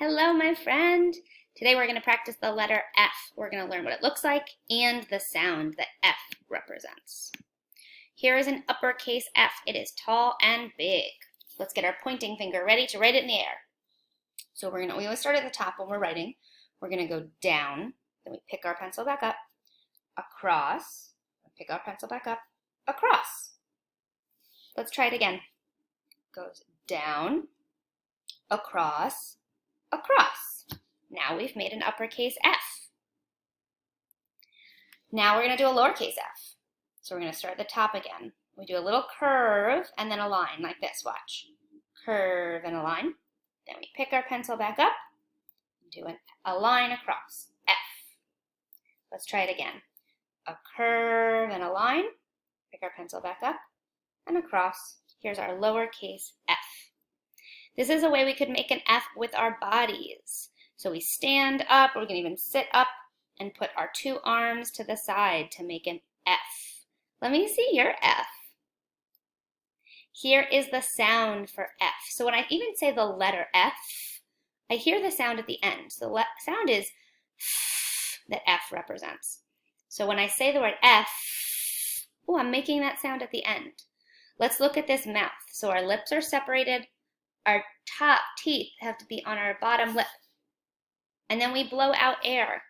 Hello, my friend. Today we're going to practice the letter F. We're going to learn what it looks like and the sound that F represents. Here is an uppercase F. It is tall and big. Let's get our pointing finger ready to write it in the air. So we always start at the top when we're writing. We're going to go down, then we pick our pencil back up, across, pick our pencil back up, across. Let's try it again. Goes down, across, across. Now we've made an uppercase F. Now we're going to do a lowercase f. So we're going to start at the top again. We do a little curve and then a line like this. Watch. Curve and a line. Then we pick our pencil back up and do a line across. F. Let's try it again. A curve and a line. Pick our pencil back up and across. Here's our lowercase f. This is a way we could make an F with our bodies. So we stand up, or we can even sit up and put our two arms to the side to make an F. Let me see your F. Here is the sound for F. So when I even say the letter F, I hear the sound at the end. So the sound is that F represents. So when I say the word F, oh, I'm making that sound at the end. Let's look at this mouth. So our lips are separated. Our top teeth have to be on our bottom lip. And then we blow out air.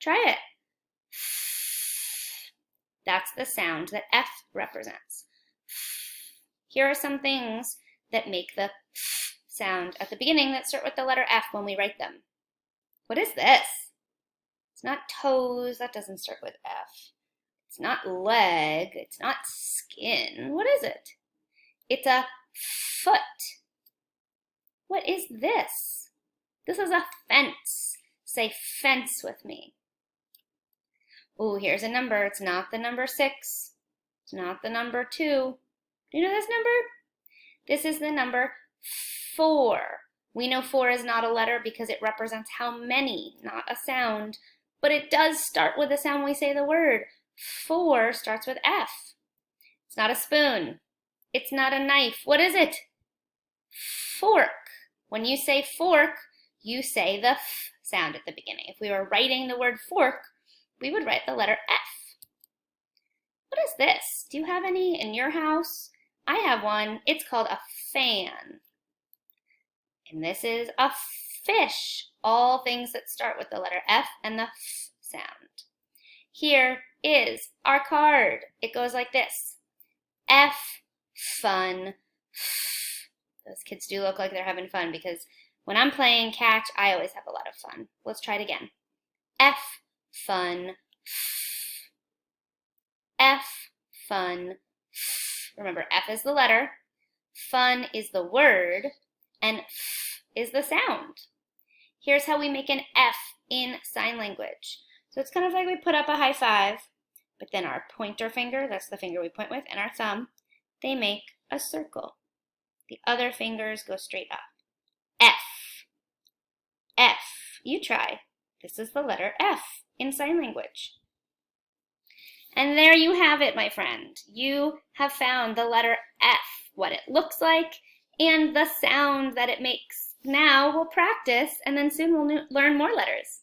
Try it. That's the sound that F represents. Here are some things that make the sound at the beginning that start with the letter F when we write them. What is this? It's not toes. That doesn't start with F. It's not leg. It's not skin. What is it? It's a foot. What is this? This is a fence. Say fence with me. Oh, here's a number. It's not the number 6. It's not the number 2. Do you know this number? This is the number 4. We know 4 is not a letter because it represents how many, not a sound. But it does start with a sound when we say the word. 4 starts with F. It's not a spoon. It's not a knife. What is it? Fork. When you say fork, you say the F sound at the beginning. If we were writing the word fork, we would write the letter F. What is this? Do you have any in your house? I have one. It's called a fan. And this is a fish. All things that start with the letter F and the F sound. Here is our card. It goes like this. F, fun. Those kids do look like they're having fun because when I'm playing catch, I always have a lot of fun. Let's try it again. F, fun. F, fun. Remember, F is the letter, fun is the word, and F is the sound. Here's how we make an F in sign language. So it's kind of like we put up a high five, but then our pointer finger, that's the finger we point with, and our thumb, they make a circle. The other fingers go straight up. F. F. You try. This is the letter F in sign language. And there you have it, my friend. You have found the letter F, what it looks like, and the sound that it makes. Now we'll practice, and then soon we'll learn more letters.